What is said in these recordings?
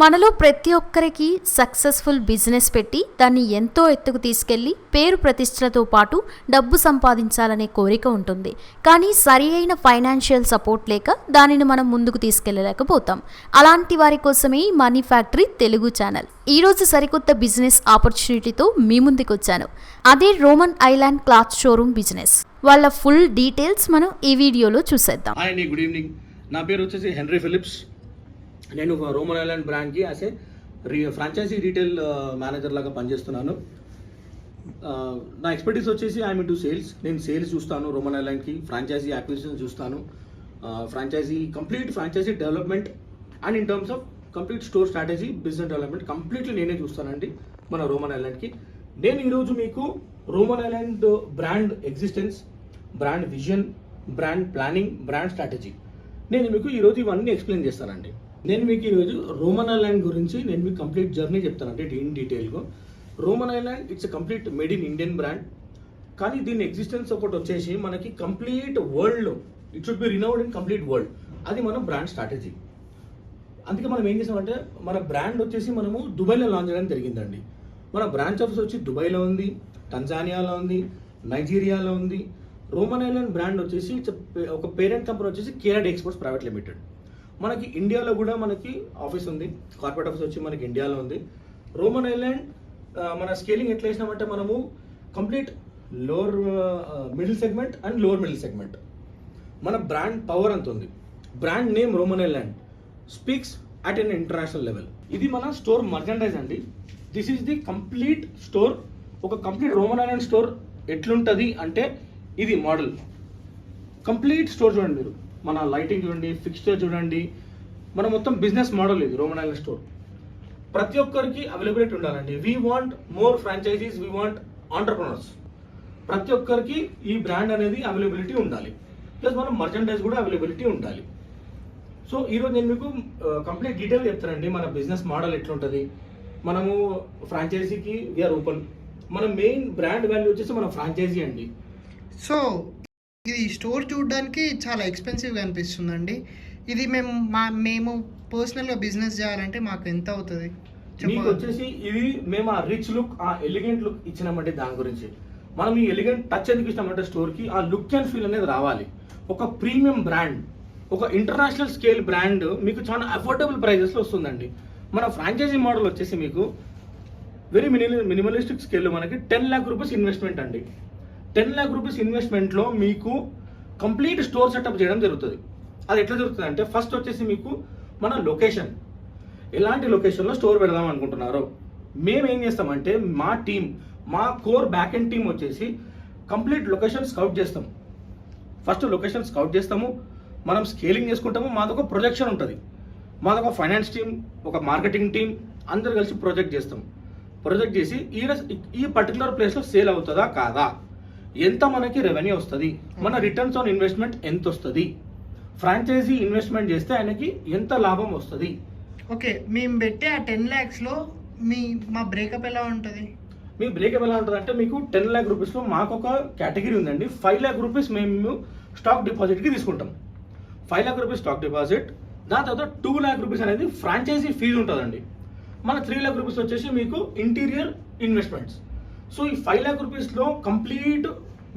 మనలో ప్రతి ఒక్కరికి సక్సెస్ఫుల్ బిజినెస్ పెట్టి దాన్ని ఎంతో ఎత్తుకు తీసుకెళ్లి పేరు ప్రతిష్టలతో పాటు డబ్బు సంపాదించాలనే కోరిక ఉంటుంది. కానీ సరి అయిన ఫైనాన్షియల్ సపోర్ట్ లేక దానిని మనం ముందుకు తీసుకెళ్లలేకపోతాం. అలాంటి వారి కోసమే మనీ ఫ్యాక్టరీ తెలుగు ఛానల్ ఈరోజు సరికొత్త బిజినెస్ ఆపర్చునిటీతో మీ ముందుకు వచ్చాను. అదే Roman Island cloth showroom business. వాళ్ళ ఫుల్ డీటెయిల్స్ మనం ఈ వీడియోలో చూసేద్దాం. హాయ్ అండి, గుడ్ ఈవినింగ్. నా పేరు వచ్చేసి హెన్రీ ఫిలిప్స్. నేను రోమన్ ఐలాండ్ బ్రాండ్కి as a franchisee retail manager లాగా పనిచేస్తున్నాను. నా ఎక్స్పర్టీస్ వచ్చేసి ఐఎమ్ ఇంటూ సేల్స్. నేను సేల్స్ చూస్తాను రోమన్ ఐలాండ్కి, ఫ్రాంచైజీ యాక్విజిషన్ చూస్తాను, complete franchisee development and in terms of complete store strategy, business development completely నేనే చూస్తానండి మన రోమన్ ఐలాండ్కి. నేను ఈరోజు మీకు Roman Island brand existence, brand vision, brand planning, brand strategy నేను మీకు ఈరోజు ఇవన్నీ ఎక్స్ప్లెయిన్ చేస్తానండి. నేను మీకు ఈరోజు రోమన్ ఐలాండ్ గురించి నేను మీకు కంప్లీట్ జర్నీ చెప్తానండి ఇన్ డీటెయిల్గా. Roman island it's complete made in Indian brand, కానీ దీని ఎగ్జిస్టెన్స్ ఒకటి వచ్చేసి మనకి కంప్లీట్ వరల్డ్లో it should be renowned in complete world. అది మన బ్రాండ్ స్ట్రాటజీ. అందుకే మనం ఏం చేసామంటే మన బ్రాండ్ వచ్చేసి మనము దుబాయ్లో లాంచ్ చేయడం జరిగిందండి. మన బ్రాంచ్ ఆఫీస్ వచ్చి దుబాయ్లో ఉంది, టంజానియాలో ఉంది, నైజీరియాలో ఉంది. రోమన్ ఐలాండ్ బ్రాండ్ వచ్చేసి ఒక పేరెంట్ కంపెనీ వచ్చేసి కేరడ్ ఎక్స్పోర్ట్స్ ప్రైవేట్ లిమిటెడ్. మనకి ఇండియాలో కూడా మనకి ఆఫీస్ ఉంది, కార్పొరేట్ ఆఫీస్ వచ్చి మనకి ఇండియాలో ఉంది. రోమన్ ఐలాండ్ మన స్కేలింగ్ ఎట్లా వేసినామంటే మనము complete lower middle segment and lower middle segment. మన బ్రాండ్ పవర్ అంత ఉంది. Brand name Roman Island speaks at an international level. ఇది మన స్టోర్ మర్చండైజ్ అండి. This is the complete store. ఒక కంప్లీట్ రోమన్ ఐలాండ్ స్టోర్ ఎట్లుంటుంది అంటే ఇది మోడల్. కంప్లీట్ స్టోర్ చూడండి మీరు, మన లైటింగ్ చూడండి, ఫిక్స్చర్ చూడండి, మన మొత్తం బిజినెస్ మోడల్ ఇది రోమన్ ఐలాండ్ స్టోర్. ప్రతి ఒక్కరికి అవైలబిలిటీ ఉండాలండి. We want more franchisees, we want entrepreneurs. ప్రతి ఒక్కరికి ఈ బ్రాండ్ అనేది అవైలబిలిటీ ఉండాలి, ప్లస్ మనం మర్చండైజ్ కూడా అవైలబిలిటీ ఉండాలి. సో ఈరోజు నేను మీకు కంప్లీట్ డీటెయిల్ చెప్తానండి. మన బిజినెస్ మోడల్ ఎట్లుంటుంది, మనము ఫ్రాంచైజీకి వీఆర్ ఓపెన్. మన మెయిన్ బ్రాండ్ వాల్యూ వచ్చేసి మన ఫ్రాంచైజీ అండి. సో ఇది స్టోర్ చూడడానికి చాలా ఎక్స్పెన్సివ్గా అనిపిస్తుందండి. ఇది మేము పర్సనల్గా బిజినెస్ చేయాలంటే మాకు ఎంత అవుతుంది? మీకు వచ్చేసి ఇది మేము ఆ రిచ్ లుక్, ఆ ఎలిగెంట్ లుక్ ఇచ్చినామంటే దాని గురించి మనం ఈ ఎలిగెంట్ టచ్ ఎందుకు ఇచ్చినామంటే స్టోర్కి ఆ లుక్ అండ్ ఫీల్ అనేది రావాలి. ఒక ప్రీమియం బ్రాండ్, ఒక ఇంటర్నేషనల్ స్కేల్ బ్రాండ్ మీకు చాలా అఫోర్డబుల్ ప్రైజెస్లో వస్తుందండి. మన ఫ్రాంచైజీ మోడల్ వచ్చేసి మీకు వెరీ మినిమలిస్టిక్ స్కేల్లో మనకి 10 lakh రూపీస్ ఇన్వెస్ట్మెంట్ అండి. 10 lakh రూపీస్ ఇన్వెస్ట్మెంట్లో మీకు కంప్లీట్ స్టోర్ సెటప్ చేయడం జరుగుతుంది. అది ఎట్లా జరుగుతుంది అంటే ఫస్ట్ వచ్చేసి మీకు మన లొకేషన్, ఎలాంటి లొకేషన్లో స్టోర్ పెడదాం అనుకుంటున్నారో మేము ఏం చేస్తామంటే మా టీం, మా కోర్ బ్యాక్ ఎండ్ టీం వచ్చేసి కంప్లీట్ లొకేషన్ స్కౌట్ చేస్తాం. ఫస్ట్ లొకేషన్ స్కౌట్ చేస్తాము, మనం స్కేలింగ్ చేసుకుంటాము. మాదొక ప్రొజెక్షన్ ఉంటుంది, మాదొక ఫైనాన్స్ టీం, ఒక మార్కెటింగ్ టీం, అందరు కలిసి ప్రొజెక్ట్ చేస్తాం. ప్రొజెక్ట్ చేసి ఈ పర్టికులర్ ప్లేస్లో సేల్ అవుతుందా కాదా, ఎంత మనకి రెవెన్యూ వస్తుంది, మన రిటర్న్స్ ఆన్ ఇన్వెస్ట్మెంట్ ఎంత వస్తుంది, ఫ్రాంచైజీ ఇన్వెస్ట్మెంట్ చేస్తే ఆయనకి ఎంత లాభం వస్తుంది. ఓకే, మేము పెట్టే ఆ 10 lakhsలో మా బ్రేకప్ ఎలా ఉంటుంది? మీ బ్రేకప్ ఎలా ఉంటుంది అంటే మీకు 10 lakh రూపీస్లో మాకు ఒక కేటగిరీ ఉందండి. 5 lakh రూపీస్ మేము స్టాక్ డిపాజిట్కి తీసుకుంటాం. 5 lakh రూపీస్ స్టాక్ డిపాజిట్, దాని తర్వాత 2 lakh రూపీస్ అనేది ఫ్రాంచైజీ ఫీజు ఉంటుందండి. మన 3 lakh రూపీస్ వచ్చేసి మీకు ఇంటీరియర్ ఇన్వెస్ట్మెంట్స్. సో ఈ 5 lakh రూపీస్లో కంప్లీట్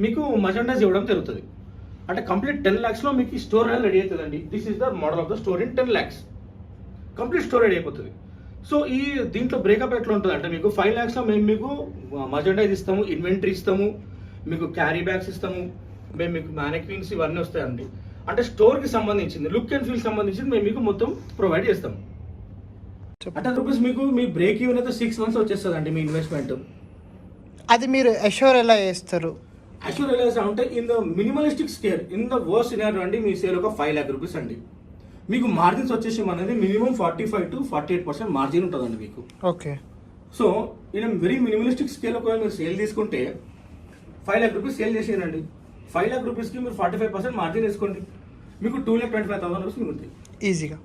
మీకు మర్చండైజ్ ఇవ్వడం జరుగుతుంది. అంటే కంప్లీట్ 10 lakhsలో మీకు ఈ స్టోర్ అనేది రెడీ అవుతుందండి. This is the model of the store in 10 lakhs. Complete store ready అయిపోతుంది. సో ఈ దీంట్లో బ్రేకప్ ఎట్లా ఉంటుంది అంటే మీకు 5 lakhsలో మేము మీకు మర్చండైజ్ ఇస్తాము, ఇన్వెంటరీ ఇస్తాము, మీకు క్యారీ బ్యాగ్స్ ఇస్తాము, మేము మీకు మ్యానిక్విన్స్ ఇవన్నీ వస్తాయండి. అంటే స్టోర్కి సంబంధించింది, లుక్ అండ్ ఫీల్ సంబంధించింది మేము మీకు మొత్తం ప్రొవైడ్ చేస్తాము. అంటే రూపీస్ మీకు మీ బ్రేక్ ఈవెన్ అయితే 6 months వచ్చేస్తుందండి మీ ఇన్వెస్ట్మెంట్. అది మీరు అష్యూర్ ఎలా చేస్తారు? అష్యూర్ ఎలా అంటే in the minimalistic scale, in the worst scenario అండి మీ సేల్ ఒక 5 lakh రూపీస్ అండి. మీకు మార్జిన్స్ వచ్చేసి మనది మినిమం 45 to 48% మార్జిన్ ఉంటుందండి మీకు. Okay. So in very minimalistic scale ఒకవేళ మీరు సేల్ తీసుకుంటే 5 lakh రూపీస్ సేల్ చేసేయండి. 5 lakh రూపీస్కి మీరు 45% మార్జిన్ వేసుకోండి, మీకు 2,25,000 రూపీస్ మిగులుతాయి. ఈజీగా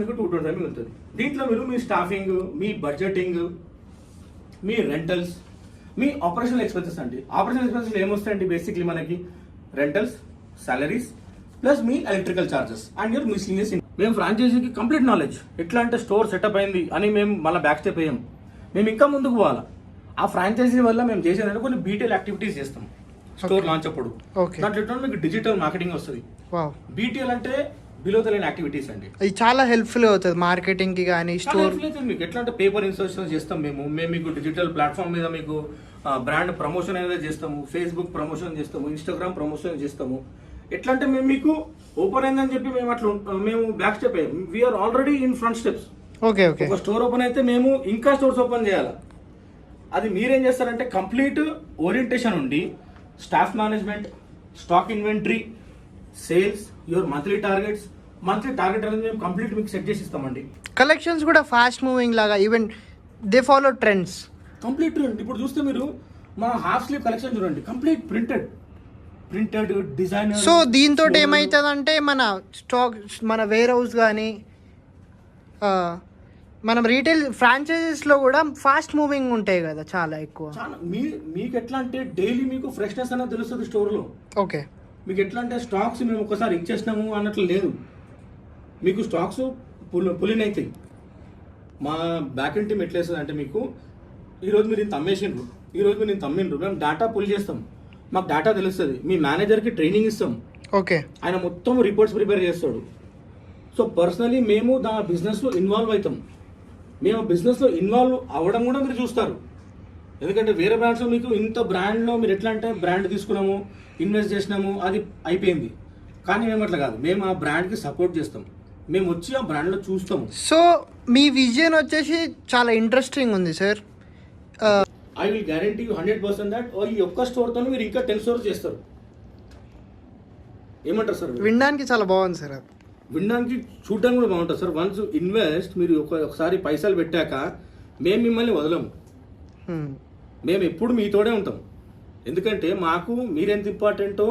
మీకు 225 మిగులుతుంది. దీంట్లో మీరు మీ స్టాఫింగ్, మీ బడ్జెటింగ్, మీ రెంటల్స్, మీ ఆపరేషనల్ ఎక్స్పెన్సెస్ అండి. ఆపరేషనల్ ఎక్స్పెన్సెస్ ఏమొస్తాయండి బేసిక్లీ మనకి రెంటల్స్, సాలరీస్, ప్లస్ మీ electrical charges and your miscellaneous. మేము ఫ్రాంచైజీకి కంప్లీట్ నాలెడ్జ్, ఎట్లా అంటే స్టోర్ సెటప్ అయింది అని మేము మళ్ళీ బ్యాక్ స్టెప్ వేయం. మేము ఇంకా ముందుకు పోవాలా. ఆ ఫ్రాంచైజీ వల్ల మేము చేసేదంటే కొన్ని బీటెల్ యాక్టివిటీస్ చేస్తాం స్టోర్ లాంచ్ అప్పుడు. దాంట్లో ఎట్లా మీకు డిజిటల్ మార్కెటింగ్ వస్తుంది. బీటీఎల్ అంటే బిలో ద లైన్ యాక్టివిటీస్ అండి. ఇది చాలా హెల్ప్ఫుల్ అవుతుంది మార్కెటింగ్ కి కానీ స్టోర్. మీకు ఎట్లా అంటే పేపర్ ఇన్సర్షన్ చేస్తాం మేము మీకు డిజిటల్ ప్లాట్ఫామ్ మీద మీకు బ్రాండ్ ప్రమోషన్ అనేది చేస్తాము, ఫేస్బుక్ ప్రమోషన్ చేస్తాము, ఇన్స్టాగ్రామ్ ప్రమోషన్ చేస్తాము. ఎట్లా అంటే మేము మీకు ఓపెన్ అయిందని చెప్పి మేము అట్లా మేము బ్యాక్ స్టెప్ అయ్యాం. We're already in front steps. Okay okay. ఒక స్టోర్ ఓపెన్ అయితే మేము ఇంకా స్టోర్స్ ఓపెన్ చేయాలి. అది మీరేం చేస్తారంటే కంప్లీట్ ఓరియంటేషన్ ఉండి staff management, stock inventory, sales, your monthly target అనేది మేము కంప్లీట్ మీకు సెట్ చేసి ఇస్తామండి. కలెక్షన్స్ కూడా ఫాస్ట్ మూవింగ్ లాగా, even they follow trends. Complete trend. ఇప్పుడు చూస్తే మీరు మా హాఫ్ స్లీవ్ కలెక్షన్ చూడండి, కంప్లీట్ ప్రింటెడ్ డిజైన్. సో దీంతో ఏమవుతుందంటే మన స్టాక్, మన వేర్ హౌస్ కానీ మనం రీటైల్ ఫ్రాంచైజీస్లో కూడా ఫాస్ట్ మూవింగ్ ఉంటాయి కదా చాలా ఎక్కువ. మీకు ఎట్లా అంటే డైలీ మీకు ఫ్రెష్నెస్ అనేది తెలుస్తుంది స్టోర్లో. ఓకే. మీకు ఎట్లా అంటే స్టాక్స్ మేము ఒకసారి ఇచ్చేసినాము అన్నట్లు లేదు. మీకు స్టాక్స్ పులిన్ అవుతాయి. మా బ్యాక్ ఎండ్ టీమ్ ఎట్లా వేస్తుంది అంటే మీకు ఈరోజు మీరు ఇంత అమ్మేసిండ్రు, ఈరోజు మీరు ఇంత అమ్మిండ్రు, మేము డేటా పుల్ చేస్తాం. మాకు డేటా తెలుస్తుంది. మీ మేనేజర్కి ట్రైనింగ్ ఇస్తాం. ఓకే. ఆయన మొత్తం రిపోర్ట్స్ ప్రిపేర్ చేస్తాడు. సో పర్సనలీ మేము బిజినెస్లో ఇన్వాల్వ్ అవుతాం. మేము బిజినెస్లో ఇన్వాల్వ్ అవ్వడం కూడా మీరు చూస్తారు. ఎందుకంటే వేరే బ్రాండ్స్లో మీకు ఇంత బ్రాండ్లో మీరు ఎట్లా అంటే బ్రాండ్ తీసుకున్నాము, ఇన్వెస్ట్ చేసినాము, అది అయిపోయింది. కానీ మేము అట్లా కాదు. మేము ఆ బ్రాండ్కి సపోర్ట్ చేస్తాం. మేము వచ్చి ఆ బ్రాండ్లో చూస్తాము. సో మీ విజన్ వచ్చేసి చాలా ఇంట్రెస్టింగ్ ఉంది sir. I will guarantee you 100% that ఈ ఒక్క స్టోర్తో మీరు ఇంకా 10 స్టోర్స్ చేస్తారు. ఏమంటారు సార్? వినడానికి చాలా బాగుంది సార్. అది వినడానికి చూడడానికి కూడా బాగుంటుంది సార్. వన్స్ ఇన్వెస్ట్ మీరు ఒకసారి పైసలు పెట్టాక మేము మిమ్మల్ని వదలము. మేము ఎప్పుడు మీతోనే ఉంటాం. ఎందుకంటే మాకు మీరెంత ఇంపార్టెంటో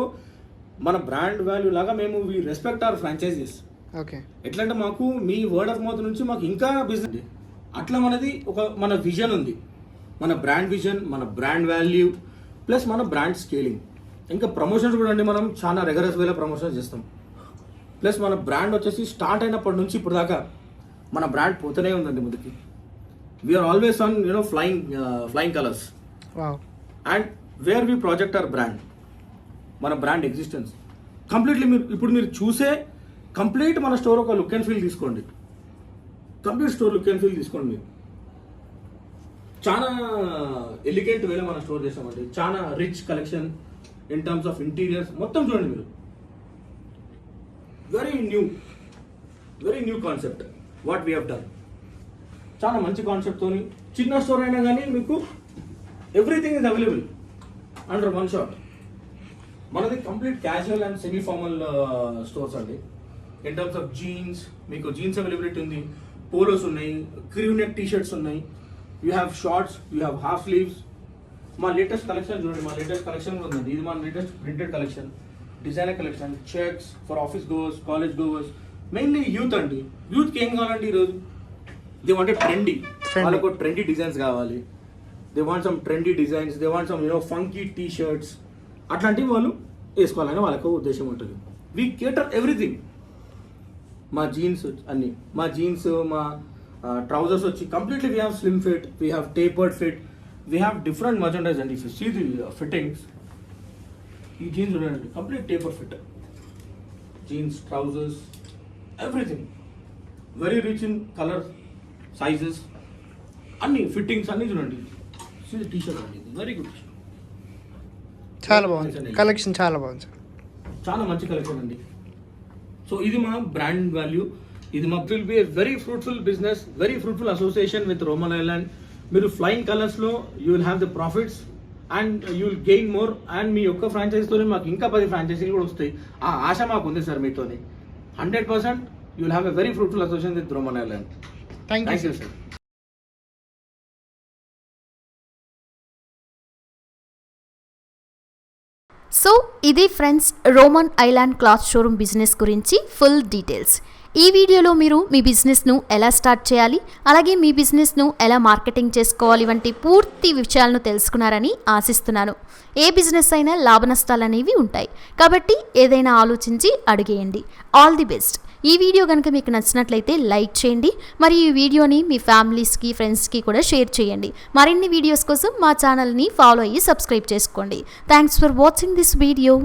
మన బ్రాండ్ వాల్యూ లాగా మేము we respect our franchisees. Okay. ఎట్లంటే మాకు మీ వర్డ్ ఆఫ్ మౌత్ నుంచి మాకు ఇంకా బిజినెస్ అట్లా మనది మన విజన్ ఉంది. మన బ్రాండ్ విజన్, మన బ్రాండ్ వాల్యూ ప్లస్ మన బ్రాండ్ స్కేలింగ్. ఇంకా ప్రమోషన్స్ కూడా అండి మనం చాలా రెగరస్ వేలో ప్రమోషన్స్ చేస్తాం. ప్లస్ మన బ్రాండ్ వచ్చేసి స్టార్ట్ అయినప్పటి నుంచి ఇప్పుడు దాకా మన బ్రాండ్ పోతూనే ఉందండి ముందుకి. We're always on flying colours. And where we project our brand, మన బ్రాండ్ ఎగ్జిస్టెన్స్ కంప్లీట్లీ. మీరు చూసే కంప్లీట్ మన స్టోర్ ఒక లుక్ అండ్ ఫీల్ తీసుకోండి. Complete store look and feel తీసుకోండి. మీరు చాలా ఎలిగెంట్ వేలో మన స్టోర్ చేస్తామండి. చాలా rich collection in terms of interiors మొత్తం చూడండి మీరు. Very new concept what we have done. చాలా మంచి కాన్సెప్ట్తో చిన్న స్టోర్ అయినా కానీ మీకు everything is available under one shot. మనది complete casual and semi formal stores అండి. ఇన్ టర్మ్స్ ఆఫ్ జీన్స్ మీకు జీన్స్ అవైలబిలిటీ ఉంది, పోలోస్ ఉన్నాయి, క్రీవ్ నెక్ టీ షర్ట్స్ ఉన్నాయి, you have shorts, you have half sleeves. మా లేటెస్ట్ కలెక్షన్ చూడండి, మా latest collection కూడా ఉందండి. ఇది మా latest printed collection, designer collection, checks for office goers, college goers, mainly youth అండి. యూత్కి ఏం కావాలండి ఈరోజు? దే వాంట్ ట్రెండీ, వాళ్ళకు ట్రెండీ డిజైన్స్ కావాలి. They want some trendy designs, they want some funky T shirts, అట్లాంటివి వాళ్ళు వేసుకోవాలని వాళ్ళకు ఉద్దేశం ఉంటుంది. We cater everything. మా జీన్స్ అన్ని, మా జీన్స్, మా ట్రౌజర్స్ వచ్చి completely we have slim fit, we have tapered fit, we have different merchandise and if you see the fittings, ఈ జీన్స్ చూడండి complete taper fit jeans, trousers, everything very rich in colour, sizes, అన్ని fittings అన్ని చూడండి. T shirt అండి, very good, చాలా బాగుంది collection, చాలా బాగుంది, చాలా మంచి కలెక్షన్ అండి. సో ఇది మా బ్రాండ్ వాల్యూ. ఇది మా will be a very fruitful business, very fruitful association with Roman Island. మీరు ఫ్లయింగ్ కలర్స్లో you will have the profits and you will gain more. And మీ యొక్క ఫ్రాంచైజీతోనే మాకు ఇంకా 10 ఫ్రాంచైజీలు కూడా వస్తాయి. ఆ ఆశ మాకు ఉంది సార్ మీతోని. 100% you will have a very fruitful association with Roman Island. Thank you sir. So ఇది friends Roman Island cloth showroom business గురించి ఫుల్ డీటెయిల్స్. ఈ వీడియోలో మీరు మీ బిజినెస్ను ఎలా స్టార్ట్ చేయాలి, అలాగే మీ బిజినెస్ను ఎలా మార్కెటింగ్ చేసుకోవాలి వంటి పూర్తి విషయాలను తెలుసుకున్నారని ఆశిస్తున్నాను. ఏ బిజినెస్ అయినా లాభ నష్టాలు అనేవి ఉంటాయి, కాబట్టి ఏదైనా ఆలోచించి అడిగేయండి. All the best. ఈ వీడియో కనుక మీకు నచ్చినట్లయితే లైక్ చేయండి, మరియు ఈ వీడియోని మీ ఫ్యామిలీస్కి, ఫ్రెండ్స్కి కూడా షేర్ చేయండి. మరిన్ని వీడియోస్ కోసం మా ఛానల్ని ఫాలో అయ్యి సబ్స్క్రైబ్ చేసుకోండి. Thanks for watching this video.